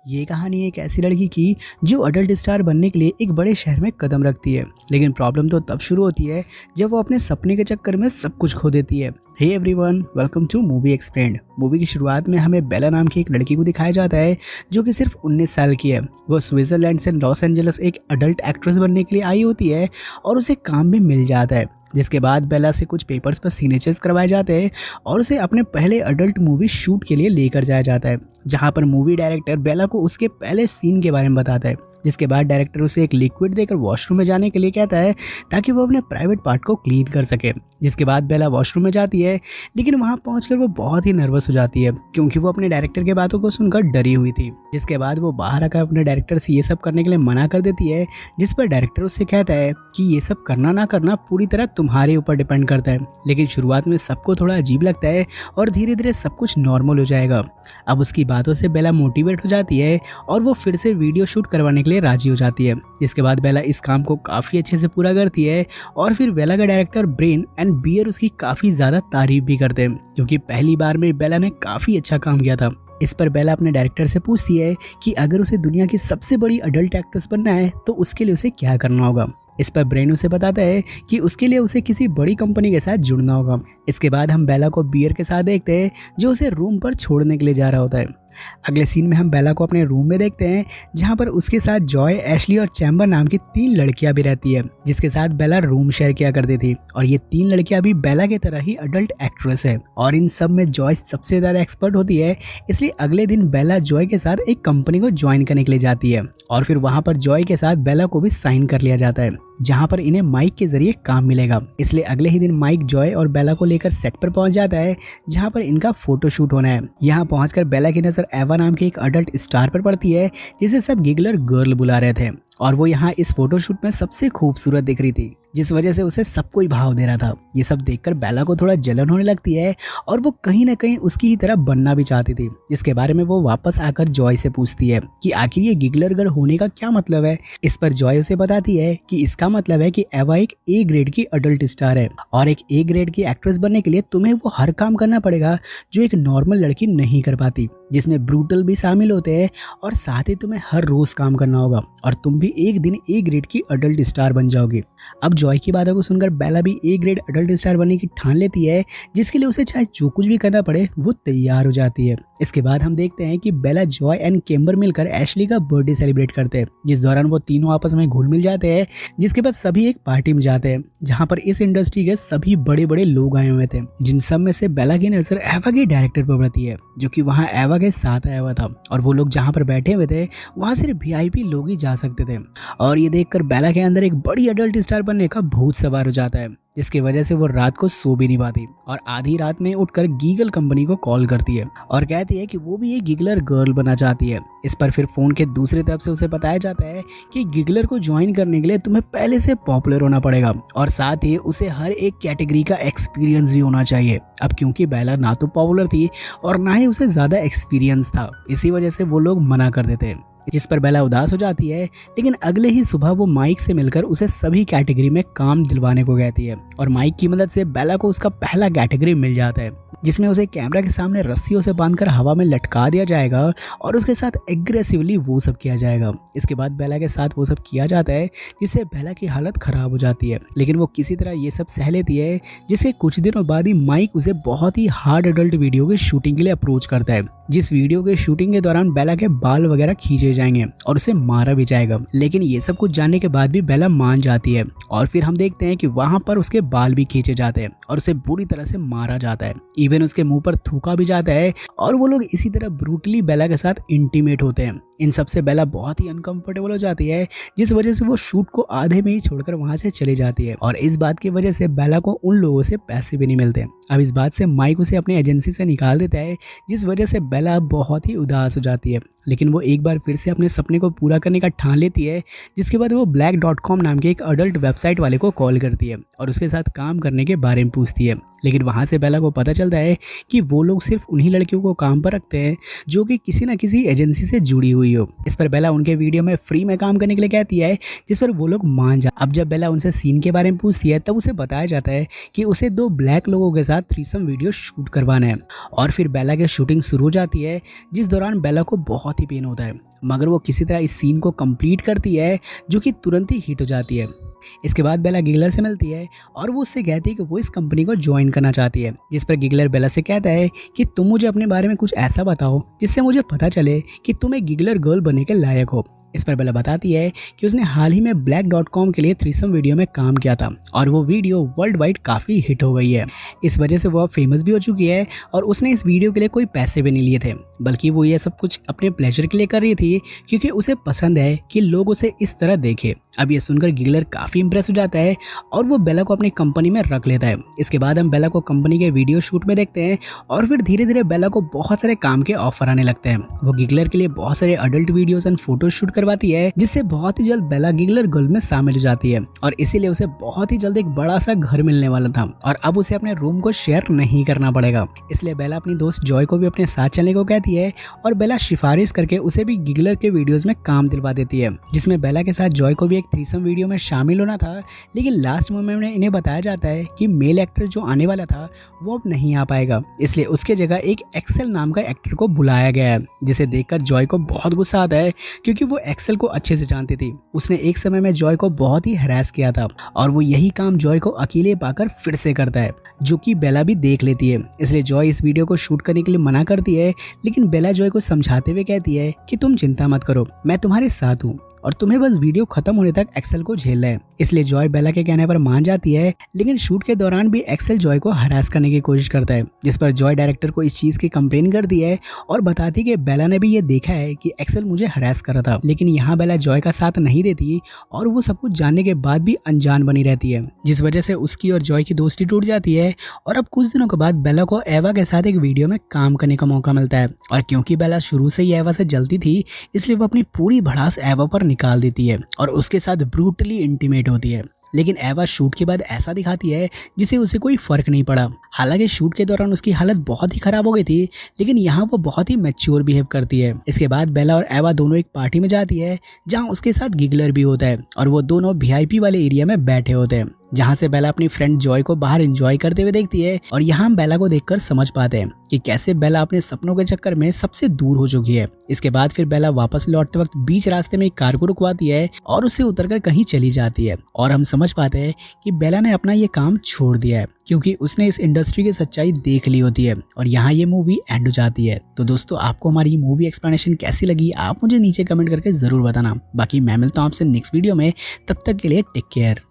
ये कहानी एक ऐसी लड़की की जो अडल्ट स्टार बनने के लिए एक बड़े शहर में कदम रखती है। लेकिन प्रॉब्लम तो तब शुरू होती है जब वो अपने सपने के चक्कर में सब कुछ खो देती है। Hey everyone, welcome to movie explained. Movie की शुरुआत में हमें बेला नाम की एक लड़की को दिखाया जाता है जो कि सिर्फ 19 साल की है। वो स्विट्जरलैंड से लॉस एंजल्स एक अडल्ट एक्ट्रेस बनने के लिए आई होती है और उसे काम भी मिल जाता है। जिसके बाद बेला से कुछ पेपर्स पर सिग्नेचर्स करवाए जाते हैं और उसे अपने पहले अडल्ट मूवी शूट के लिए लेकर जाया जाता है, जहां पर मूवी डायरेक्टर बेला को उसके पहले सीन के बारे में बताता है। जिसके बाद डायरेक्टर उसे एक लिक्विड देकर वॉशरूम में जाने के लिए कहता है ताकि वो अपने प्राइवेट पार्ट को क्लीन कर सके। जिसके बाद बेला वॉशरूम में जाती है, लेकिन वहां पहुंचकर वो बहुत ही नर्वस हो जाती है क्योंकि वो अपने डायरेक्टर की बातों को सुनकर डरी हुई थी। जिसके बाद वो बाहर आकर अपने डायरेक्टर से ये सब करने के लिए मना कर देती है, जिस पर डायरेक्टर उससे कहता है कि ये सब करना ना करना पूरी तरह तुम्हारे ऊपर डिपेंड करता है। लेकिन शुरुआत में सबको थोड़ा अजीब लगता है और धीरे धीरे सब कुछ नॉर्मल हो जाएगा। अब उसकी बातों से बेला मोटिवेट हो जाती है और वो फिर से वीडियो शूट करवाने के लिए राजी हो जाती है। इसके बाद बेला इस काम को काफ़ी अच्छे से पूरा करती है और फिर बेला का डायरेक्टर ब्रेन एंड बियर उसकी काफ़ी ज़्यादा तारीफ भी करते हैं क्योंकि पहली बार में बेला ने काफ़ी अच्छा काम किया था। इस पर बेला अपने डायरेक्टर से पूछती है कि अगर उसे दुनिया की सबसे बड़ी अडल्ट एक्ट्रेस बनना है तो उसके लिए उसे क्या करना होगा। इस पर ब्रेन उसे बताता है कि उसके लिए उसे किसी बड़ी कंपनी के साथ जुड़ना होगा। इसके बाद हम बेला को बियर के साथ देखते हैं जो उसे रूम पर छोड़ने के लिए जा रहा होता है। अगले सीन में हम बेला को अपने रूम में देखते हैं जहां पर उसके साथ जॉय, एशली और चैम्बर नाम की 3 लड़कियां भी रहती है, जिसके साथ बेला रूम शेयर किया करती थी। और ये 3 लड़कियां भी बेला की तरह ही अडल्ट एक्ट्रेस है और इन सब में जॉय सबसे ज्यादा एक्सपर्ट होती है। इसलिए अगले दिन बेला जॉय के साथ एक कंपनी को ज्वाइन करने के लिए जाती है और फिर वहां पर जॉय के साथ बेला को भी साइन कर लिया जाता है, जहां पर इन्हें माइक के जरिए काम मिलेगा। इसलिए अगले ही दिन माइक जॉय और बेला को लेकर सेट पर पहुंच जाता है जहां पर इनका फोटोशूट होना है। यहाँ पहुंचकर बेला की नजर एवा नाम के एक अडल्ट स्टार पर पड़ती है जिसे सब गिगलर गर्ल बुला रहे थे और वो यहाँ इस फोटोशूट में सबसे खूबसूरत दिख रही थी, जिस वजह से उसे सब कोई भाव दे रहा था। ये सब देखकर बेला को थोड़ा जलन होने लगती है और वो कहीं ना कहीं उसकी ही तरह बनना भी चाहती थी। इसके बारे में वो वापस आकर जॉय से पूछती है कि आखिर ये गिगलर गर्ल होने का क्या मतलब है। इस पर जॉय उसे बताती है कि इसका मतलब है कि एवा एक ए ग्रेड की अडल्ट स्टार है और एक ए ग्रेड की एक्ट्रेस बनने के लिए तुम्हें वो हर काम करना पड़ेगा जो एक नॉर्मल लड़की नहीं कर पाती, जिसमें ब्रूटल भी शामिल होते हैं और साथ ही तुम्हें हर रोज काम करना होगा और तुम भी एक दिन ए ग्रेड की अडल्ट स्टार बन जाओगे। अब जॉय की बातों को सुनकर बेला भी ए ग्रेड अडल्ट स्टार बनने की ठान लेती है, जिसके लिए उसे चाहे जो कुछ भी करना पड़े वो तैयार हो जाती है। इसके बाद हम देखते हैं कि बेला, जॉय एंड केम्बर मिलकर एशली का बर्थडे सेलिब्रेट करते हैं, जिस दौरान वो तीनों आपस में घुल मिल जाते हैं। जिसके बाद सभी एक पार्टी में जाते हैं जहां पर इस इंडस्ट्री के सभी बड़े बड़े लोग आए हुए थे, जिन सब में से बेला की नजर एवा के डायरेक्टर पर पड़ती है जो कि वहाँ एवा के साथ आया हुआ था। और वो लोग जहाँ पर बैठे हुए थे वहाँ सिर्फ VIP लोग ही जा सकते थे। और ये देखकर बेला के अंदर एक बड़ी अडल्ट स्टार बनने का भूत सवार हो जाता है, जिसकी वजह से वो रात को सो भी नहीं पाती और आधी रात में उठकर गीगल कंपनी को कॉल करती है और कहती है कि वो भी एक गिगलर गर्ल बनना चाहती है। इस पर फिर फोन के दूसरी तरफ से उसे बताया जाता है कि गिगलर को ज्वाइन करने के लिए तुम्हें पहले से पॉपुलर होना पड़ेगा और साथ ही उसे हर एक कैटेगरी का एक्सपीरियंस भी होना चाहिए। अब क्योंकि बेला ना तो पॉपुलर थी और ना ही उसे ज्यादा एक्सपीरियंस था, इसी वजह से वो लोग मना कर देते हैं, जिस पर बेला उदास हो जाती है। लेकिन अगले ही सुबह वो माइक से मिलकर उसे सभी कैटेगरी में काम दिलवाने को कहती है और माइक की मदद से बेला को उसका पहला कैटेगरी मिल जाता है, जिसमें उसे कैमरा के सामने रस्सियों से बांधकर हवा में लटका दिया जाएगा और उसके साथ एग्रेसिवली वो सब किया जाएगा। इसके बाद बेला के साथ वो सब किया जाता है जिससे बेला की हालत खराब हो जाती है, लेकिन वो किसी तरह ये सब सह लेती है। जिसके कुछ दिनों बाद ही माइक उसे बहुत ही हार्ड अडल्ट वीडियो की शूटिंग के लिए अप्रोच करता है, जिस वीडियो के शूटिंग के दौरान बेला के बाल वगैरह खींचे जाएंगे और उसे मारा भी जाएगा। लेकिन ये सब कुछ जानने के बाद भी बेला मान जाती है और फिर हम देखते हैं कि वहां पर उसके बाल भी खींचे जाते हैं और उसे बुरी तरह से मारा जाता है, इवन उसके मुंह पर थूका भी जाता है और वो लोग इसी तरह ब्रूटली बेला के साथ इंटीमेट होते हैं। इन सब से बेला बहुत ही अनकंफर्टेबल हो जाती है, जिस वजह से वो शूट को आधे में ही छोड़कर वहां से चली जाती है और इस बात की वजह से बेला को उन लोगों से पैसे भी नहीं मिलते। अब इस बात से माइक उसे अपनी एजेंसी से निकाल देता है, जिस वजह से बेला बहुत ही उदास हो जाती है। लेकिन वो एक बार फिर से अपने सपने को पूरा करने का ठान लेती है, जिसके बाद वो black.com नाम के एक अडल्ट वेबसाइट वाले को कॉल करती है और उसके साथ काम करने के बारे में पूछती है। लेकिन वहाँ से बेला को पता चलता है कि वो लोग सिर्फ उन्हीं लड़कियों को काम पर रखते हैं जो कि किसी न किसी एजेंसी से जुड़ी हुई हो। इस पर बेला उनके वीडियो में फ्री में काम करने के लिए कहती है, जिस पर वो लोग मान जा। अब जब बेला उनसे सीन के बारे में पूछती है तब उसे बताया जाता है कि उसे 2 ब्लैक लोगों के साथ थ्रीसम वीडियो शूट करवाना है और फिर बेला की शूटिंग शुरू हो जाती है, जिस दौरान बेला को बहुत बहुत ही पेन होता है, मगर वो किसी तरह इस सीन को कंप्लीट करती है जो कि तुरंत ही हिट हो जाती है। इसके बाद बेला गिगलर से मिलती है और वो उससे कहती है कि वो इस कंपनी को ज्वाइन करना चाहती है, जिस पर गिगलर बेला से कहता है कि तुम मुझे अपने बारे में कुछ ऐसा बताओ जिससे मुझे पता चले कि तुम एक गिगलर गर्ल बनने के लायक हो। इस पर बेला बताती है कि उसने हाल ही में black.com के लिए थ्रीसम वीडियो में काम किया था और वो वीडियो वर्ल्ड वाइड काफ़ी हिट हो गई है। इस वजह से वो अब फेमस भी हो चुकी है और उसने इस वीडियो के लिए कोई पैसे भी नहीं लिए थे, बल्कि वो ये सब कुछ अपने प्लेजर के लिए कर रही थी क्योंकि उसे पसंद है कि लोग उसे इस तरह देखें। अब ये सुनकर गिगलर काफ़ी इंप्रेस हो जाता है और वो बेला को अपनी कंपनी में रख लेता है। इसके बाद हम बेला को कंपनी के वीडियो शूट में देखते हैं और फिर धीरे धीरे बेला को बहुत सारे काम के ऑफर आने लगते हैं। वो गिगलर के लिए बहुत सारे adult videos and photo shoot करवाती है, जिससे बहुत ही जल्द बेला गिगलर गर्ल में शामिल हो जाती है और इसीलिए उसे बहुत ही जल्द एक बड़ा सा घर मिलने वाला था और अब उसे अपने रूम को शेयर नहीं करना पड़ेगा। इसलिए बेला अपनी दोस्त जॉय को भी अपने साथ चलने को कहती है और बेला सिफारिश करके उसे भी गिगलर के वीडियोस में काम दिलवा देती है, जिसमें बेला के साथ जॉय को भी एक थ्रीसम वीडियो में शामिल होना था। लेकिन लास्ट मोमेंट में इन्हें बताया जाता है कि मेल एक्टर जो आने वाला था वो अब नहीं आ पाएगा, इसलिए उसके जगह एक एक्सेल नाम का एक्टर को बुलाया गया है, जिसे देखकर जॉय को बहुत गुस्सा आता है क्योंकि वो एक्सेल को अच्छे से जानती थी। उसने एक समय में जॉय को बहुत ही हैरास किया था और वो यही काम जॉय को अकेले पाकर फिर से करता है, जो कि बेला भी देख लेती है। इसलिए जॉय इस वीडियो को शूट करने के लिए मना करती है, लेकिन बेला जॉय को समझाते हुए कहती है कि तुम चिंता मत करो, मैं तुम्हारे साथ हूँ और तुम्हें बस वीडियो खत्म होने तक एक्सेल को झेलना है। इसलिए जॉय बेला के कहने पर मान जाती है, लेकिन शूट के दौरान भी एक्सेल जॉय को हरास करने की कोशिश करता है, जिस पर जॉय डायरेक्टर को इस चीज की कंप्लेन करती है और बताती है कि बेला ने भी ये देखा है कि एक्सेल मुझे हरास कर रहा था। लेकिन यहाँ बेला जॉय का साथ नहीं देती और वो सब कुछ जानने के बाद भी अनजान बनी रहती है, जिस वजह से उसकी और जॉय की दोस्ती टूट जाती है। और अब कुछ दिनों के बाद बेला को एवा के साथ एक वीडियो में काम करने का मौका मिलता है और क्योंकि बेला शुरू से ही एवा से जलती थी, इसलिए वो अपनी पूरी भड़ास एवा पर निकाल देती है और उसके साथ ब्रूटली इंटीमेट होती है। लेकिन एवा शूट के बाद ऐसा दिखाती है जिसे उसे कोई फर्क नहीं पड़ा। हालांकि शूट के दौरान उसकी हालत बहुत ही खराब हो गई थी, लेकिन यहाँ वो बहुत ही मैच्योर बिहेव करती है। इसके बाद बेला और एवा दोनों एक पार्टी में जाती है जहाँ उसके साथ गिगलर भी होता है और वो दोनों VIP वाले एरिया में बैठे होते हैं, जहाँ से बेला अपनी फ्रेंड जॉय को बाहर एंजॉय करते हुए देखती है। और यहाँ हम बेला को देखकर समझ पाते हैं कि कैसे बेला अपने सपनों के चक्कर में सबसे दूर हो चुकी है। इसके बाद फिर बेला वापस लौटते वक्त बीच रास्ते में एक कार को रुकवाती है और उससे उतरकर कहीं चली जाती है और हम समझ पाते हैं कि बेला ने अपना ये काम छोड़ दिया है क्योंकि उसने इस इंडस्ट्री की सच्चाई देख ली होती है। और यहाँ ये मूवी एंड हो जाती है। तो दोस्तों, आपको हमारी मूवी एक्सप्लेनेशन कैसी लगी आप मुझे नीचे कमेंट करके जरूर बताना। बाकी मैं मिलता हूँ आपसे नेक्स्ट वीडियो में, तब तक के लिए टेक केयर।